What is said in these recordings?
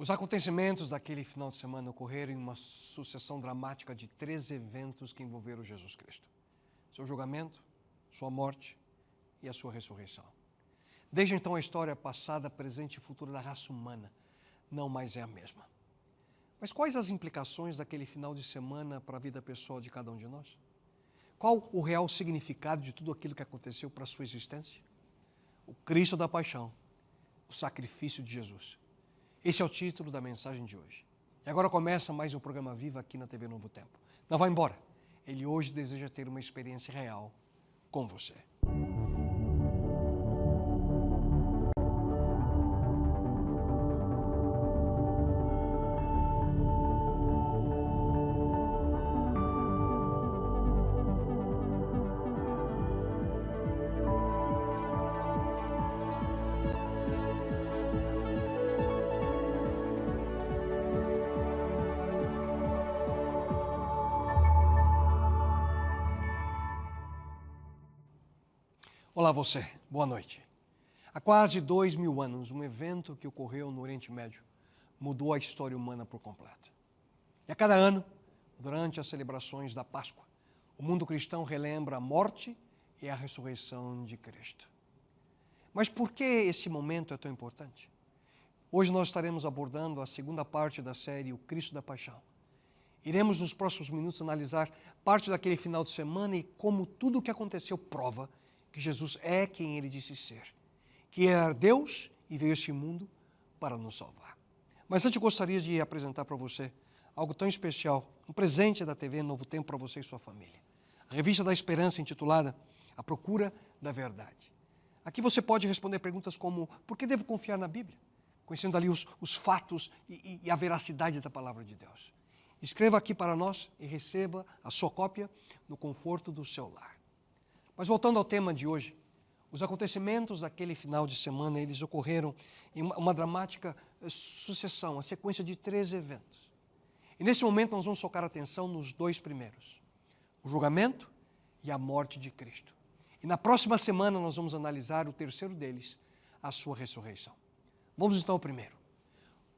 Os acontecimentos daquele final de semana ocorreram em uma sucessão dramática de 3 eventos que envolveram Jesus Cristo: seu julgamento, sua morte e a sua ressurreição. Desde então, a história passada, presente e futura da raça humana não mais é a mesma. Mas quais as implicações daquele final de semana para a vida pessoal de cada um de nós? Qual o real significado de tudo aquilo que aconteceu para a sua existência? O Cristo da paixão, o sacrifício de Jesus. Esse é o título da mensagem de hoje. E agora começa mais um programa Viva aqui na TV Novo Tempo. Não vá embora. Ele hoje deseja ter uma experiência real com você. Olá você, boa noite. Há quase 2000 anos, um evento que ocorreu no Oriente Médio mudou a história humana por completo. E a cada ano, durante as celebrações da Páscoa, o mundo cristão relembra a morte e a ressurreição de Cristo. Mas por que esse momento é tão importante? Hoje nós estaremos abordando a segunda parte da série O Cristo da Paixão. Iremos nos próximos minutos analisar parte daquele final de semana e como tudo o que aconteceu prova que Jesus é quem ele disse ser, que era Deus e veio a este mundo para nos salvar. Mas antes eu gostaria de apresentar para você algo tão especial, um presente da TV Novo Tempo para você e sua família. A revista da Esperança intitulada A Procura da Verdade. Aqui você pode responder perguntas como: por que devo confiar na Bíblia? Conhecendo ali os fatos e a veracidade da palavra de Deus. Escreva aqui para nós e receba a sua cópia no conforto do seu lar. Mas voltando ao tema de hoje, os acontecimentos daquele final de semana, eles ocorreram em uma dramática sucessão, a sequência de 3 eventos. E nesse momento nós vamos focar a atenção nos 2 primeiros, o julgamento e a morte de Cristo. E na próxima semana nós vamos analisar o terceiro deles, a sua ressurreição. Vamos então ao primeiro,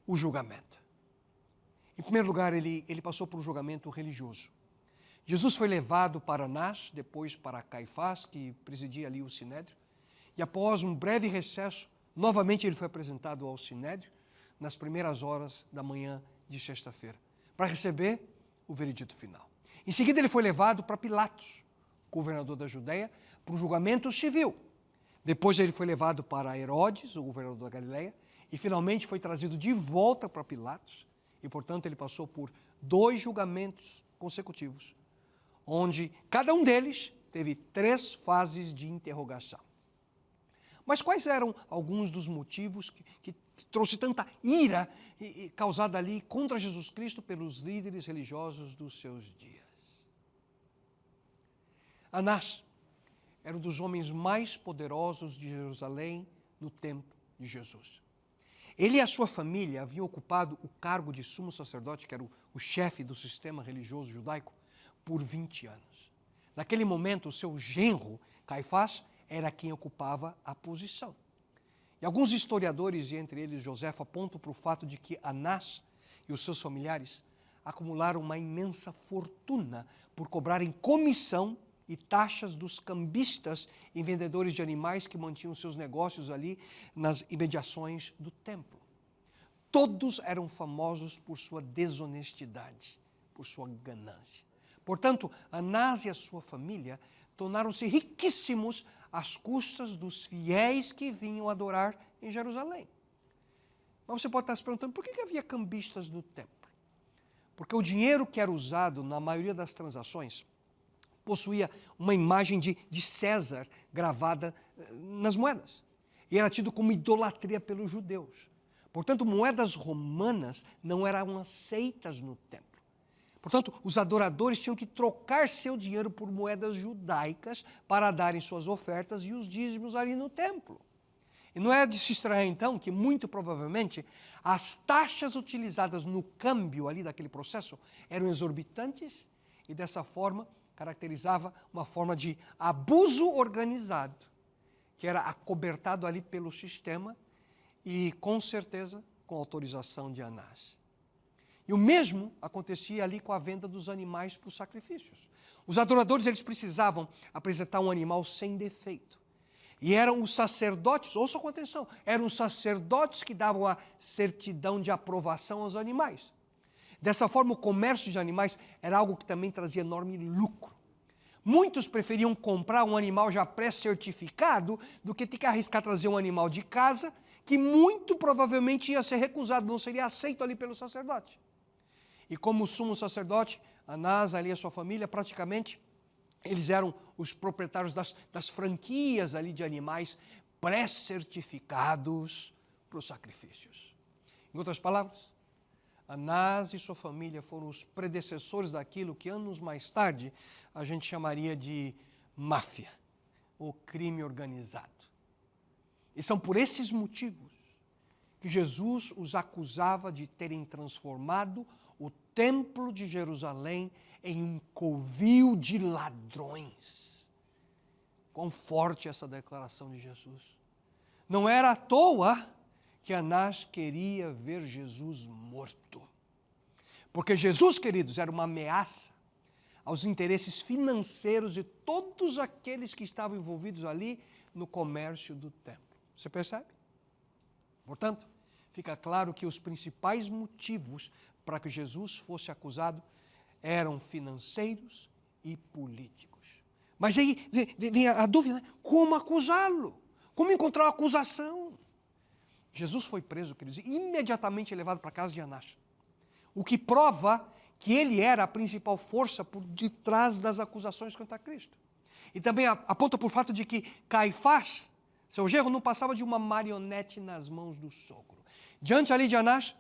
o julgamento. Em primeiro lugar, ele passou por um julgamento religioso. Jesus foi levado para Anás, depois para Caifás, que presidia ali o Sinédrio, e após um breve recesso, novamente ele foi apresentado ao Sinédrio, nas primeiras horas da manhã de sexta-feira, para receber o veredito final. Em seguida ele foi levado para Pilatos, governador da Judéia, para um julgamento civil. Depois ele foi levado para Herodes, o governador da Galileia, e finalmente foi trazido de volta para Pilatos, e portanto ele passou por 2 julgamentos consecutivos, onde cada um deles teve 3 fases de interrogação. Mas quais eram alguns dos motivos que trouxe tanta ira causada ali contra Jesus Cristo pelos líderes religiosos dos seus dias? Anás era um dos homens mais poderosos de Jerusalém no tempo de Jesus. Ele e a sua família haviam ocupado o cargo de sumo sacerdote, que era o chefe do sistema religioso judaico, por 20 anos. Naquele momento, o seu genro, Caifás, era quem ocupava a posição. E alguns historiadores, e entre eles Joséfo, apontam para o fato de que Anás e os seus familiares acumularam uma imensa fortuna por cobrarem comissão e taxas dos cambistas e vendedores de animais que mantinham seus negócios ali nas imediações do templo. Todos eram famosos por sua desonestidade, por sua ganância. Portanto, Anás e a sua família tornaram-se riquíssimos às custas dos fiéis que vinham adorar em Jerusalém. Mas você pode estar se perguntando, por que havia cambistas no templo? Porque o dinheiro que era usado na maioria das transações possuía uma imagem de César gravada nas moedas. E era tido como idolatria pelos judeus. Portanto, moedas romanas não eram aceitas no templo. Portanto, os adoradores tinham que trocar seu dinheiro por moedas judaicas para darem suas ofertas e os dízimos ali no templo. E não é de se estranhar, então, que muito provavelmente as taxas utilizadas no câmbio ali daquele processo eram exorbitantes e, dessa forma, caracterizava uma forma de abuso organizado, que era acobertado ali pelo sistema e, com certeza, com autorização de Anás. E o mesmo acontecia ali com a venda dos animais para os sacrifícios. Os adoradores, eles precisavam apresentar um animal sem defeito. E eram os sacerdotes, ouçam com atenção, eram os sacerdotes que davam a certidão de aprovação aos animais. Dessa forma, o comércio de animais era algo que também trazia enorme lucro. Muitos preferiam comprar um animal já pré-certificado do que ter que arriscar trazer um animal de casa que muito provavelmente ia ser recusado, não seria aceito ali pelo sacerdote. E como sumo sacerdote, Anás ali e a sua família, praticamente, eles eram os proprietários das franquias ali de animais pré-certificados para os sacrifícios. Em outras palavras, Anás e sua família foram os predecessores daquilo que anos mais tarde a gente chamaria de máfia, ou crime organizado. E são por esses motivos que Jesus os acusava de terem transformado o templo de Jerusalém em um covil de ladrões. Quão forte essa declaração de Jesus. Não era à toa que Anás queria ver Jesus morto. Porque Jesus, queridos, era uma ameaça aos interesses financeiros de todos aqueles que estavam envolvidos ali no comércio do templo. Você percebe? Portanto, fica claro que os principais motivos para que Jesus fosse acusado eram financeiros e políticos. Mas aí vem a dúvida, né? Como acusá-lo? Como encontrar uma acusação? Jesus foi preso, queridos, e imediatamente levado para a casa de Anás. O que prova que ele era a principal força por detrás das acusações contra Cristo. E também aponta por fato de que Caifás, seu genro, não passava de uma marionete nas mãos do sogro. Diante ali de Anás,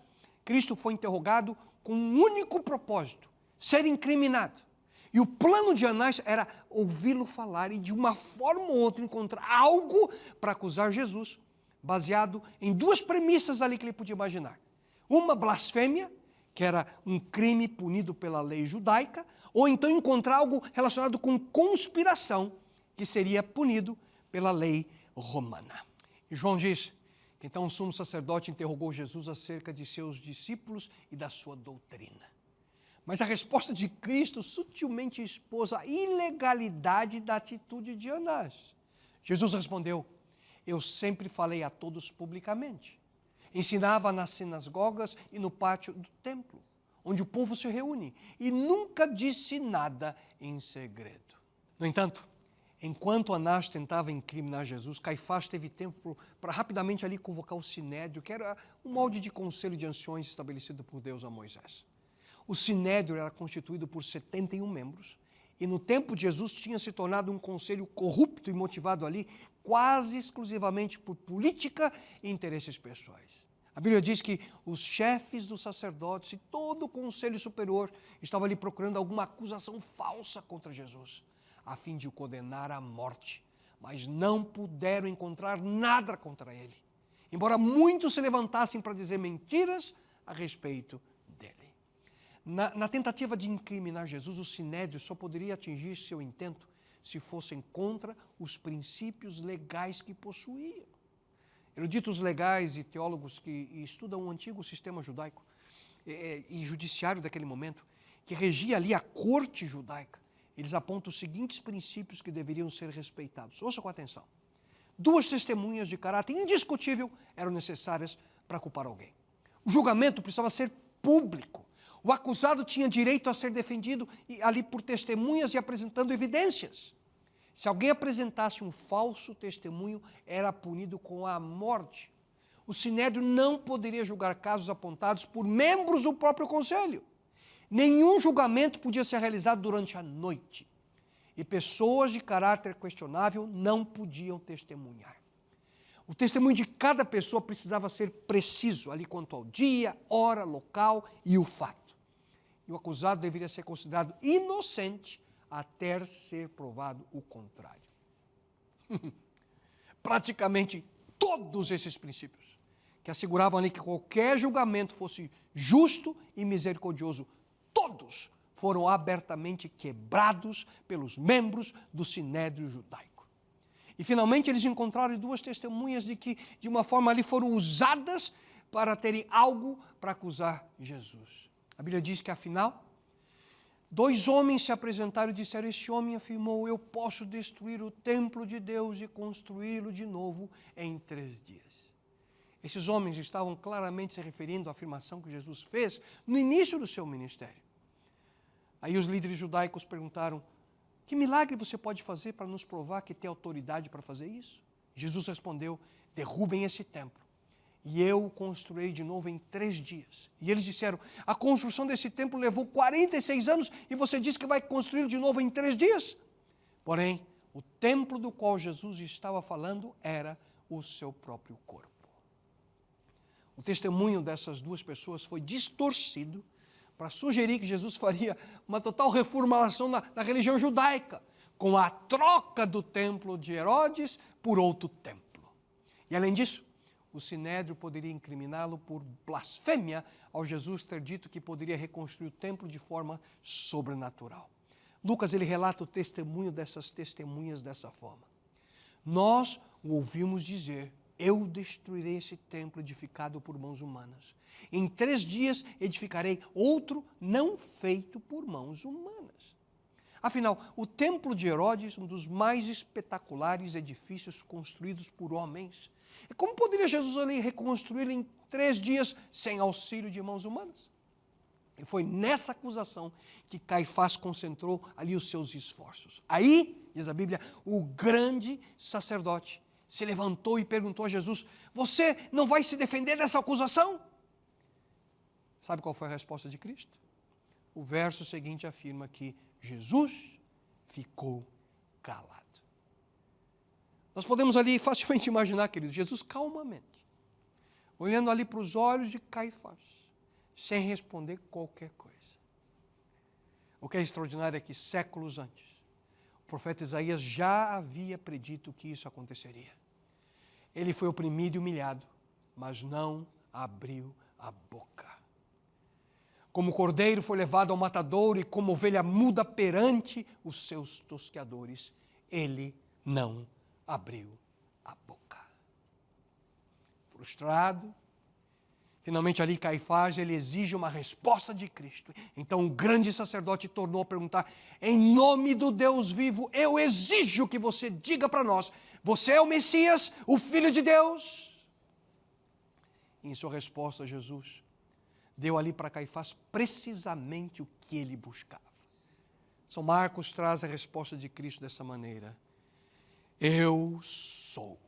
Cristo foi interrogado com um único propósito, ser incriminado. E o plano de Anás era ouvi-lo falar e de uma forma ou outra encontrar algo para acusar Jesus, baseado em duas premissas ali que ele podia imaginar. Uma, blasfêmia, que era um crime punido pela lei judaica, ou então encontrar algo relacionado com conspiração, que seria punido pela lei romana. E João diz que então o sumo sacerdote interrogou Jesus acerca de seus discípulos e da sua doutrina. Mas a resposta de Cristo sutilmente expôs a ilegalidade da atitude de Anás. Jesus respondeu: eu sempre falei a todos publicamente. Ensinava nas sinagogas e no pátio do templo, onde o povo se reúne, e nunca disse nada em segredo. No entanto, enquanto Anás tentava incriminar Jesus, Caifás teve tempo para rapidamente ali convocar o Sinédrio, que era um molde de conselho de anciões estabelecido por Deus a Moisés. O Sinédrio era constituído por 71 membros, e no tempo de Jesus tinha se tornado um conselho corrupto e motivado ali quase exclusivamente por política e interesses pessoais. A Bíblia diz que os chefes dos sacerdotes e todo o conselho superior estavam ali procurando alguma acusação falsa contra Jesus, a fim de o condenar à morte, mas não puderam encontrar nada contra ele, embora muitos se levantassem para dizer mentiras a respeito dele. Na tentativa de incriminar Jesus, o Sinédrio só poderia atingir seu intento se fossem contra os princípios legais que possuía. Eruditos legais e teólogos que estudam o antigo sistema judaico e judiciário daquele momento, que regia ali a corte judaica, eles apontam os seguintes princípios que deveriam ser respeitados. Ouça com atenção. 2 testemunhas de caráter indiscutível eram necessárias para culpar alguém. O julgamento precisava ser público. O acusado tinha direito a ser defendido ali por testemunhas e apresentando evidências. Se alguém apresentasse um falso testemunho, era punido com a morte. O Sinédrio não poderia julgar casos apontados por membros do próprio conselho. Nenhum julgamento podia ser realizado durante a noite. E pessoas de caráter questionável não podiam testemunhar. O testemunho de cada pessoa precisava ser preciso ali quanto ao dia, hora, local e o fato. E o acusado deveria ser considerado inocente até ser provado o contrário. Praticamente todos esses princípios que asseguravam ali que qualquer julgamento fosse justo e misericordioso, todos foram abertamente quebrados pelos membros do Sinédrio judaico. E finalmente eles encontraram 2 testemunhas de que, de uma forma ali, foram usadas para terem algo para acusar Jesus. A Bíblia diz que, afinal, 2 homens se apresentaram e disseram: este homem afirmou, eu posso destruir o templo de Deus e construí-lo de novo em 3 dias. Esses homens estavam claramente se referindo à afirmação que Jesus fez no início do seu ministério. Aí os líderes judaicos perguntaram: que milagre você pode fazer para nos provar que tem autoridade para fazer isso? Jesus respondeu: derrubem esse templo e eu o construirei de novo em 3 dias. E eles disseram: a construção desse templo levou 46 anos e você diz que vai construir de novo em 3 dias? Porém, o templo do qual Jesus estava falando era o seu próprio corpo. O testemunho dessas 2 pessoas foi distorcido para sugerir que Jesus faria uma total reformulação na religião judaica, com a troca do templo de Herodes por outro templo. E além disso, o Sinédrio poderia incriminá-lo por blasfêmia ao Jesus ter dito que poderia reconstruir o templo de forma sobrenatural. Lucas, ele relata o testemunho dessas testemunhas dessa forma. Nós o ouvimos dizer: eu destruirei esse templo edificado por mãos humanas. Em 3 dias edificarei outro não feito por mãos humanas. Afinal, o templo de Herodes, um dos mais espetaculares edifícios construídos por homens. E como poderia Jesus ali reconstruí-lo em 3 dias sem auxílio de mãos humanas? E foi nessa acusação que Caifás concentrou ali os seus esforços. Aí, diz a Bíblia, o grande sacerdote se levantou e perguntou a Jesus: você não vai se defender dessa acusação? Sabe qual foi a resposta de Cristo? O verso seguinte afirma que Jesus ficou calado. Nós podemos ali facilmente imaginar, queridos, Jesus calmamente, olhando ali para os olhos de Caifás, sem responder qualquer coisa. O que é extraordinário é que séculos antes, o profeta Isaías já havia predito que isso aconteceria. Ele foi oprimido e humilhado, mas não abriu a boca. Como cordeiro foi levado ao matadouro e como ovelha muda perante os seus tosqueadores, ele não abriu a boca. Frustrado, finalmente ali Caifás, ele exige uma resposta de Cristo. Então o grande sacerdote tornou a perguntar: em nome do Deus vivo, eu exijo que você diga para nós, você é o Messias, o Filho de Deus? E em sua resposta, Jesus deu ali para Caifás precisamente o que ele buscava. São Marcos traz a resposta de Cristo dessa maneira: eu sou.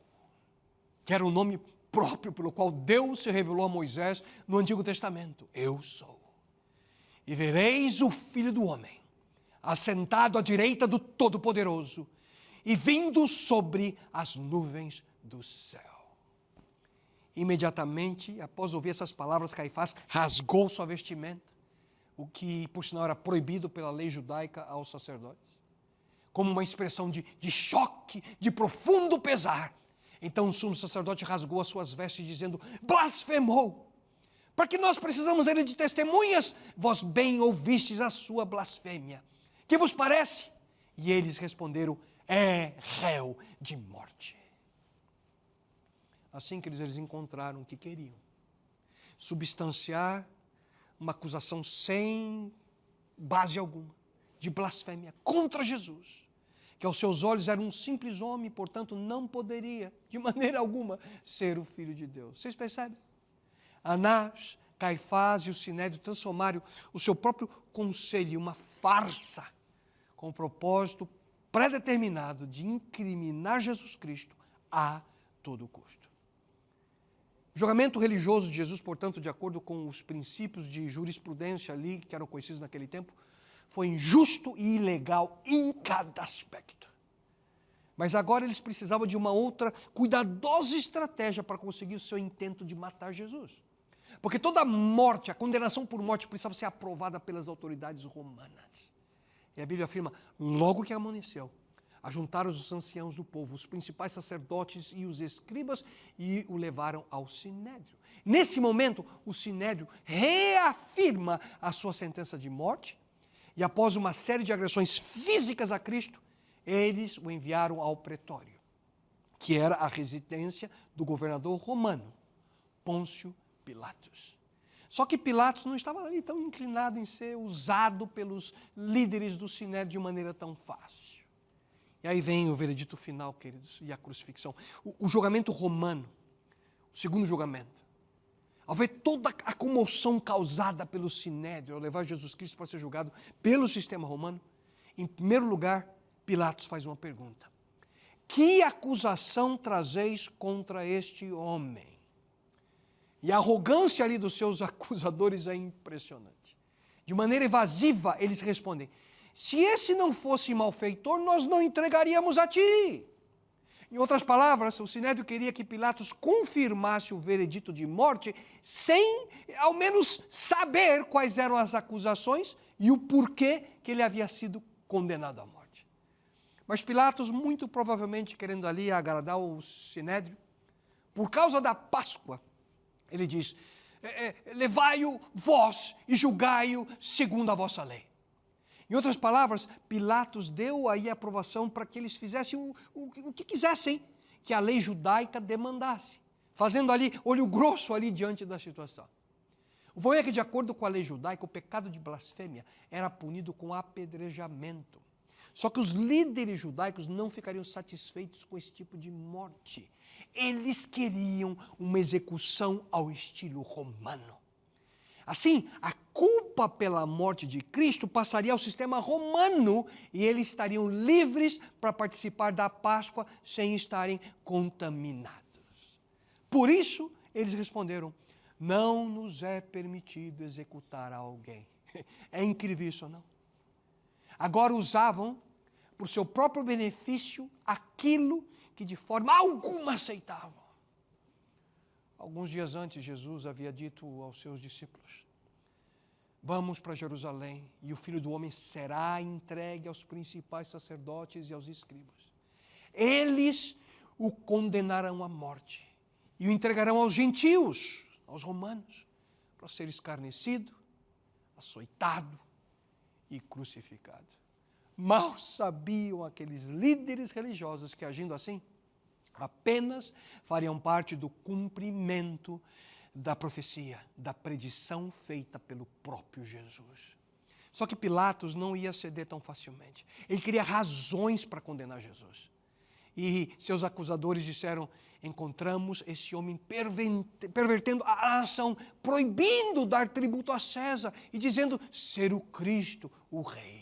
Que era o nome próprio pelo qual Deus se revelou a Moisés no Antigo Testamento. Eu sou. E vereis o Filho do Homem, assentado à direita do Todo-Poderoso e vindo sobre as nuvens do céu. Imediatamente, após ouvir essas palavras, Caifás rasgou sua vestimenta, o que, por sinal, era proibido pela lei judaica aos sacerdotes, como uma expressão de choque, de profundo pesar. Então o sumo sacerdote rasgou as suas vestes, dizendo: blasfemou! Para que nós precisamos ele de testemunhas? Vós bem ouvistes a sua blasfêmia. Que vos parece? E eles responderam: é réu de morte. Assim que eles encontraram o que queriam: substanciar uma acusação sem base alguma, de blasfêmia contra Jesus, que aos seus olhos era um simples homem, portanto não poderia, de maneira alguma, ser o Filho de Deus. Vocês percebem? Anás, Caifás e o Sinédrio transformaram o seu próprio conselho em uma farsa, com o propósito predeterminado de incriminar Jesus Cristo a todo custo. O julgamento religioso de Jesus, portanto, de acordo com os princípios de jurisprudência ali, que eram conhecidos naquele tempo, foi injusto e ilegal em cada aspecto. Mas agora eles precisavam de uma outra cuidadosa estratégia para conseguir o seu intento de matar Jesus. Porque toda morte, a condenação por morte, precisava ser aprovada pelas autoridades romanas. E a Bíblia afirma: logo que amanheceu, ajuntaram os anciãos do povo, os principais sacerdotes e os escribas, e o levaram ao Sinédrio. Nesse momento, o Sinédrio reafirma a sua sentença de morte, e após uma série de agressões físicas a Cristo, eles o enviaram ao pretório, que era a residência do governador romano, Pôncio Pilatos. Só que Pilatos não estava ali tão inclinado em ser usado pelos líderes do Sinédrio de maneira tão fácil. E aí vem o veredito final, queridos, e a crucifixão. O julgamento romano, o segundo julgamento, ao ver toda a comoção causada pelo Sinédrio, ao levar Jesus Cristo para ser julgado pelo sistema romano, em primeiro lugar, Pilatos faz uma pergunta. Que acusação trazeis contra este homem? E a arrogância ali dos seus acusadores é impressionante. De maneira evasiva, eles respondem, se esse não fosse malfeitor, nós não entregaríamos a ti. Em outras palavras, o Sinédrio queria que Pilatos confirmasse o veredito de morte sem, ao menos, saber quais eram as acusações e o porquê que ele havia sido condenado à morte. Mas Pilatos, muito provavelmente querendo ali agradar o Sinédrio, por causa da Páscoa, ele diz, levai-o vós e julgai-o segundo a vossa lei. Em outras palavras, Pilatos deu aí a aprovação para que eles fizessem o que quisessem que a lei judaica demandasse, fazendo ali olho grosso ali diante da situação. O problema é que, de acordo com a lei judaica, o pecado de blasfêmia era punido com apedrejamento. Só que os líderes judaicos não ficariam satisfeitos com esse tipo de morte. Eles queriam uma execução ao estilo romano. Assim, a culpa pela morte de Cristo passaria ao sistema romano e eles estariam livres para participar da Páscoa sem estarem contaminados. Por isso, eles responderam, não nos é permitido executar alguém. É incrível isso, não? Agora usavam, por seu próprio benefício, aquilo que de forma alguma aceitavam. Alguns dias antes, Jesus havia dito aos seus discípulos, vamos para Jerusalém e o Filho do Homem será entregue aos principais sacerdotes e aos escribas. Eles o condenarão à morte e o entregarão aos gentios, aos romanos, para ser escarnecido, açoitado e crucificado. Mal sabiam aqueles líderes religiosos que, agindo assim, apenas fariam parte do cumprimento da profecia, da predição feita pelo próprio Jesus. Só que Pilatos não ia ceder tão facilmente. Ele queria razões para condenar Jesus. E seus acusadores disseram, encontramos esse homem pervertendo a nação, proibindo dar tributo a César e dizendo ser o Cristo, o Rei.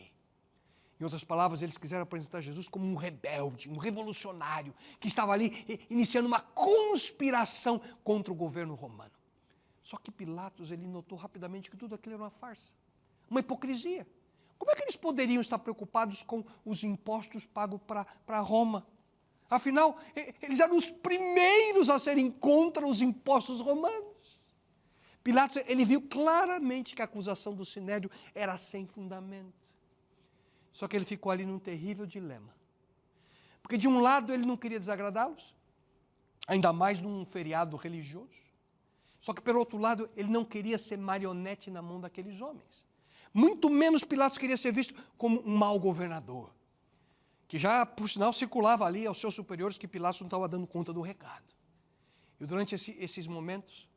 Em outras palavras, eles quiseram apresentar Jesus como um rebelde, um revolucionário, que estava ali iniciando uma conspiração contra o governo romano. Só que Pilatos, ele notou rapidamente que tudo aquilo era uma farsa, uma hipocrisia. Como é que eles poderiam estar preocupados com os impostos pagos para Roma? Afinal, eles eram os primeiros a serem contra os impostos romanos. Pilatos, ele viu claramente que a acusação do Sinédrio era sem fundamento. Só que ele ficou ali num terrível dilema. Porque de um lado ele não queria desagradá-los, ainda mais num feriado religioso. Só que pelo outro lado ele não queria ser marionete na mão daqueles homens. Muito menos Pilatos queria ser visto como um mau governador, que já, por sinal, circulava ali aos seus superiores que Pilatos não estava dando conta do recado. E durante esses momentos,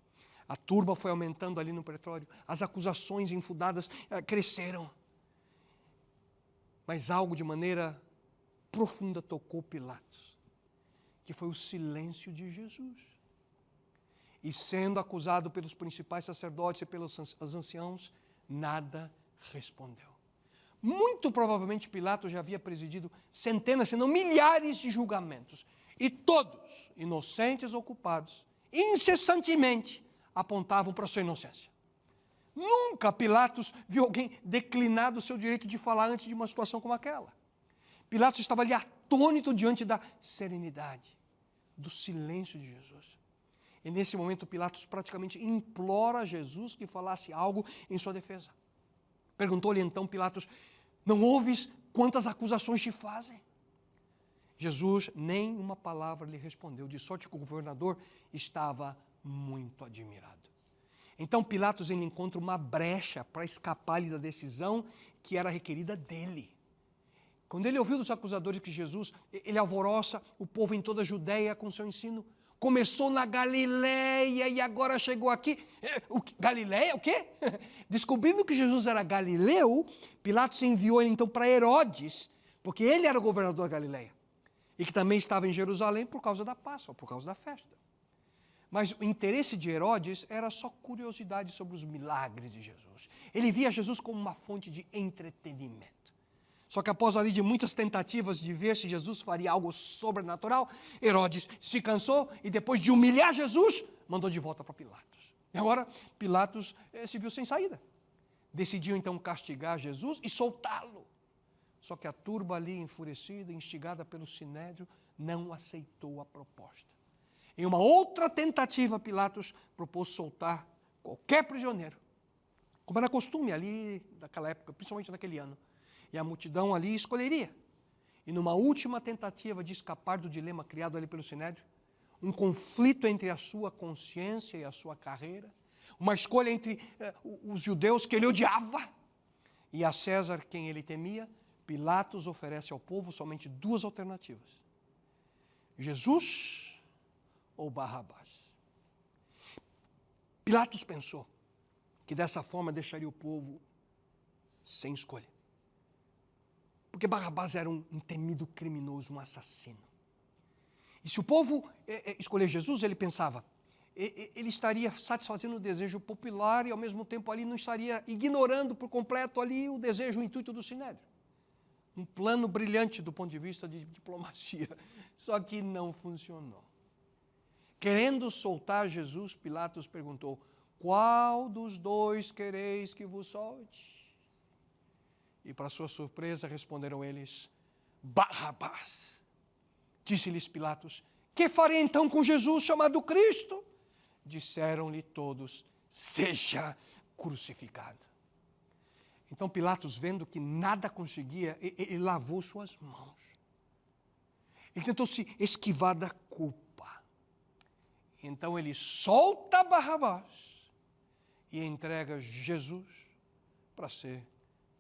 a turba foi aumentando ali no pretório, as acusações infundadas cresceram. Mas algo de maneira profunda tocou Pilatos, que foi o silêncio de Jesus. E sendo acusado pelos principais sacerdotes e pelos anciãos, nada respondeu. Muito provavelmente Pilatos já havia presidido centenas, se não milhares de julgamentos. E todos, inocentes ou culpados, incessantemente apontavam para a sua inocência. Nunca Pilatos viu alguém declinar do seu direito de falar antes de uma situação como aquela. Pilatos estava ali atônito diante da serenidade, do silêncio de Jesus. E nesse momento Pilatos praticamente implora a Jesus que falasse algo em sua defesa. Perguntou-lhe então Pilatos, não ouves quantas acusações te fazem? Jesus nem uma palavra lhe respondeu, de sorte que o governador estava muito admirado. Então Pilatos ele encontra uma brecha para escapar-lhe da decisão que era requerida dele. Quando ele ouviu dos acusadores que Jesus, ele alvoroça o povo em toda a Judéia com seu ensino, Começou na Galileia e agora chegou aqui. Galileia, o quê? Descobrindo que Jesus era galileu, Pilatos enviou ele então para Herodes, porque ele era o governador da Galileia, e que também estava em Jerusalém por causa da Páscoa, por causa da festa. Mas o interesse de Herodes era só curiosidade sobre os milagres de Jesus. Ele via Jesus como uma fonte de entretenimento. Só que após ali de muitas tentativas de ver se Jesus faria algo sobrenatural, Herodes se cansou e depois de humilhar Jesus, mandou de volta para Pilatos. E agora Pilatos se viu sem saída. Decidiu então castigar Jesus e soltá-lo. Só que a turba ali, enfurecida, instigada pelo Sinédrio, não aceitou a proposta. Em uma outra tentativa, Pilatos propôs soltar qualquer prisioneiro, como era costume ali naquela época, principalmente naquele ano. E a multidão ali escolheria. E numa última tentativa de escapar do dilema criado ali pelo Sinédrio, um conflito entre a sua consciência e a sua carreira, uma escolha entre os judeus que ele odiava e a César quem ele temia, Pilatos oferece ao povo somente duas alternativas: Jesus ou Barrabás. Pilatos pensou que dessa forma deixaria o povo sem escolha. Porque Barrabás era um temido criminoso, um assassino. E se o povo escolher Jesus, ele pensava, ele estaria satisfazendo o desejo popular e ao mesmo tempo ali não estaria ignorando por completo ali o desejo, o intuito do Sinédrio. Um plano brilhante do ponto de vista de diplomacia, só que não funcionou. Querendo soltar Jesus, Pilatos perguntou, qual dos dois quereis que vos solte? E para sua surpresa responderam eles, Barrabás. Disse-lhes Pilatos, que farei então com Jesus chamado Cristo? Disseram-lhe todos, seja crucificado. Então Pilatos, vendo que nada conseguia, ele lavou suas mãos. Ele tentou se esquivar da culpa. Então ele solta Barrabás e entrega Jesus para ser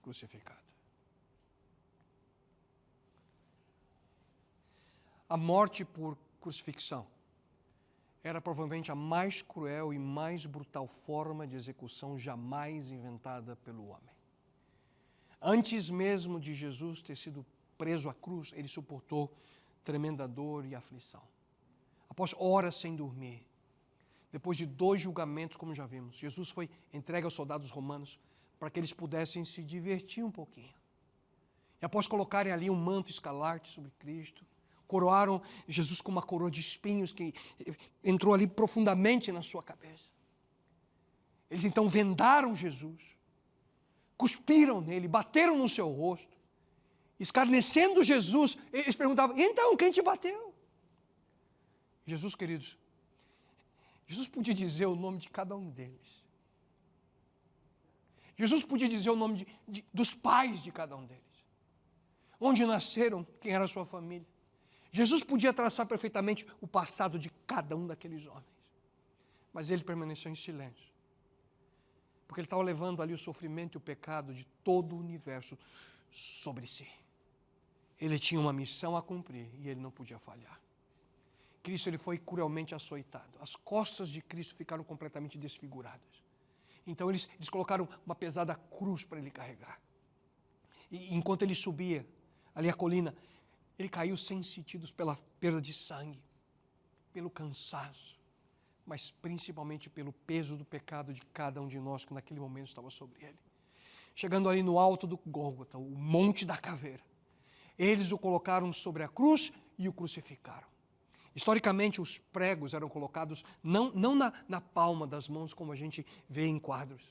crucificado. A morte por crucifixão era provavelmente a mais cruel e mais brutal forma de execução jamais inventada pelo homem. Antes mesmo de Jesus ter sido preso à cruz, ele suportou tremenda dor e aflição. Após horas sem dormir, depois de 2 julgamentos, como já vimos, Jesus foi entregue aos soldados romanos para que eles pudessem se divertir um pouquinho. E após colocarem ali um manto escarlate sobre Cristo, coroaram Jesus com uma coroa de espinhos que entrou ali profundamente na sua cabeça. Eles então vendaram Jesus, cuspiram nele, bateram no seu rosto, escarnecendo Jesus. Eles perguntavam, então, quem te bateu? Jesus, queridos, Jesus podia dizer o nome de cada um deles. Jesus podia dizer o nome dos pais de cada um deles. Onde nasceram, quem era a sua família. Jesus podia traçar perfeitamente o passado de cada um daqueles homens. Mas ele permaneceu em silêncio. Porque ele estava levando ali o sofrimento e o pecado de todo o universo sobre si. Ele tinha uma missão a cumprir e ele não podia falhar. Cristo ele foi cruelmente açoitado. As costas de Cristo ficaram completamente desfiguradas. Então eles colocaram uma pesada cruz para ele carregar. E enquanto ele subia ali a colina, ele caiu sem sentidos pela perda de sangue, pelo cansaço, mas principalmente pelo peso do pecado de cada um de nós que naquele momento estava sobre ele. Chegando ali no alto do Gólgota, o Monte da Caveira, eles o colocaram sobre a cruz e o crucificaram. Historicamente, os pregos eram colocados não na palma das mãos, como a gente vê em quadros,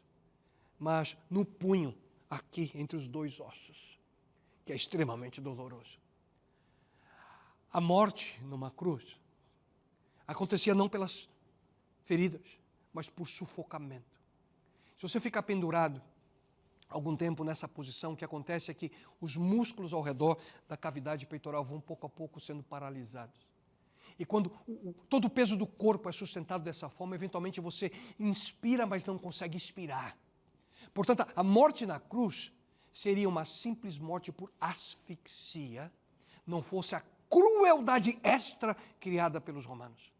mas no punho, aqui, entre os 2 ossos, que é extremamente doloroso. A morte numa cruz acontecia não pelas feridas, mas por sufocamento. Se você ficar pendurado algum tempo nessa posição, o que acontece é que os músculos ao redor da cavidade peitoral vão pouco a pouco sendo paralisados. E quando todo o peso do corpo é sustentado dessa forma, eventualmente você inspira, mas não consegue expirar. Portanto, a morte na cruz seria uma simples morte por asfixia, não fosse a crueldade extra criada pelos romanos.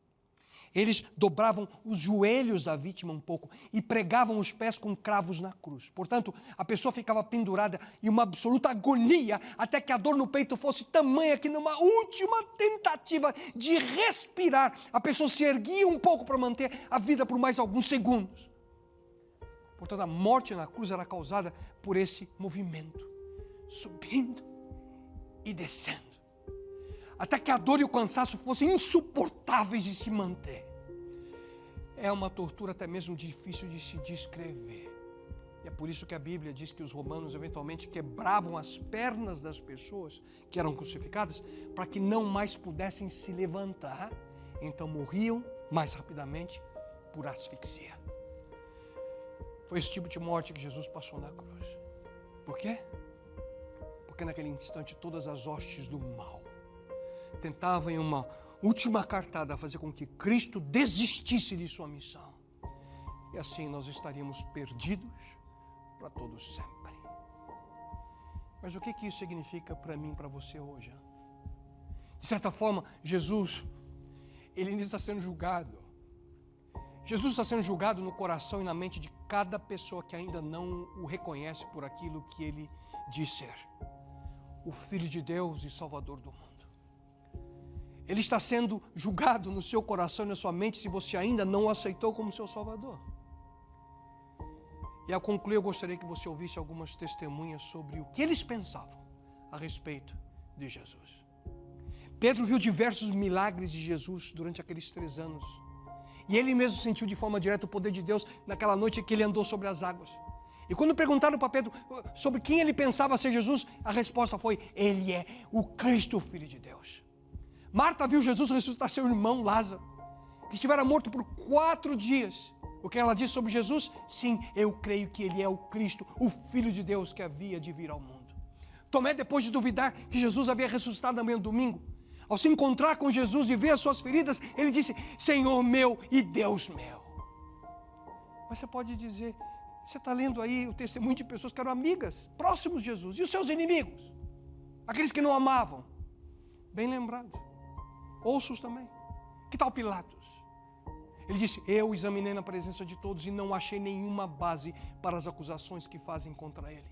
Eles dobravam os joelhos da vítima um pouco e pregavam os pés com cravos na cruz. Portanto, a pessoa ficava pendurada em uma absoluta agonia até que a dor no peito fosse tamanha que numa última tentativa de respirar, a pessoa se erguia um pouco para manter a vida por mais alguns segundos. Portanto, a morte na cruz era causada por esse movimento, subindo e descendo, até que a dor e o cansaço fossem insuportáveis de se manter. É uma tortura até mesmo difícil de se descrever. E é por isso que a Bíblia diz que os romanos eventualmente quebravam as pernas das pessoas que eram crucificadas para que não mais pudessem se levantar. Então morriam mais rapidamente por asfixia. Foi esse tipo de morte que Jesus passou na cruz. Por quê? Porque naquele instante todas as hostes do mal tentavam em uma última cartada fazer com que Cristo desistisse de sua missão. E assim nós estaríamos perdidos para todo sempre. Mas o que isso significa para mim e para você hoje? De certa forma, Jesus, ele ainda está sendo julgado. Jesus está sendo julgado no coração e na mente de cada pessoa que ainda não o reconhece por aquilo que ele diz ser: o Filho de Deus e Salvador do mundo. Ele está sendo julgado no seu coração e na sua mente se você ainda não o aceitou como seu Salvador. E ao concluir, eu gostaria que você ouvisse algumas testemunhas sobre o que eles pensavam a respeito de Jesus. Pedro viu diversos milagres de Jesus durante aqueles 3 anos. E ele mesmo sentiu de forma direta o poder de Deus naquela noite que ele andou sobre as águas. E quando perguntaram para Pedro sobre quem ele pensava ser Jesus, a resposta foi: ele é o Cristo, o Filho de Deus. Marta viu Jesus ressuscitar seu irmão Lázaro, que estivera morto por 4 dias. O que ela disse sobre Jesus? Sim, eu creio que ele é o Cristo, o Filho de Deus que havia de vir ao mundo. Tomé, depois de duvidar que Jesus havia ressuscitado na manhã do domingo, ao se encontrar com Jesus e ver as suas feridas, ele disse: Senhor meu e Deus meu. Mas você pode dizer, você está lendo aí o testemunho de pessoas que eram amigas, próximos de Jesus, e os seus inimigos, aqueles que não amavam. Bem lembrado. Ouça-os também. Que tal Pilatos? Ele disse: eu examinei na presença de todos e não achei nenhuma base para as acusações que fazem contra ele.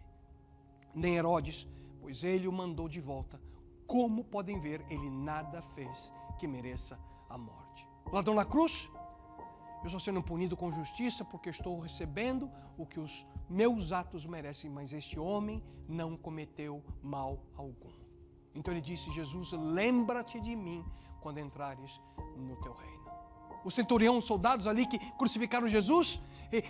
Nem Herodes, pois ele o mandou de volta. Como podem ver, ele nada fez que mereça a morte. O ladrão na cruz: eu estou sendo punido com justiça porque estou recebendo o que os meus atos merecem, mas este homem não cometeu mal algum. Então ele disse: Jesus, lembra-te de mim quando entrares no teu reino. O centurião, os soldados ali que crucificaram Jesus,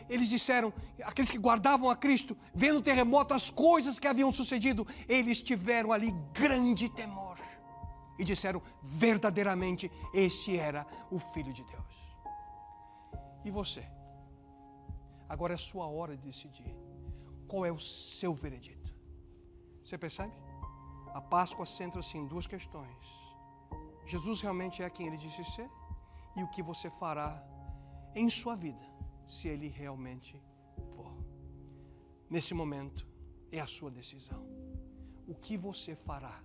eles disseram, aqueles que guardavam a Cristo, vendo o terremoto, as coisas que haviam sucedido, eles tiveram ali grande temor e disseram: verdadeiramente este era o Filho de Deus. E você? Agora é a sua hora de decidir qual é o seu veredito. Você percebe? A Páscoa centra-se em 2 questões: Jesus realmente é quem ele disse ser, e o que você fará em sua vida, se ele realmente for. Nesse momento, é a sua decisão. O que você fará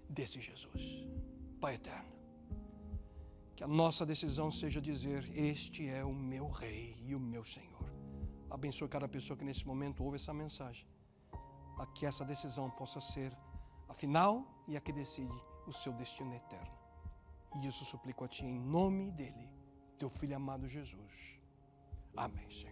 desse Jesus? Pai eterno, que a nossa decisão seja dizer: este é o meu Rei e o meu Senhor. Abençoe cada pessoa que nesse momento ouve essa mensagem, a que essa decisão possa ser a final e a que decide o seu destino eterno. E isso suplico a Ti em nome dele, Teu Filho amado Jesus. Amém, Senhor.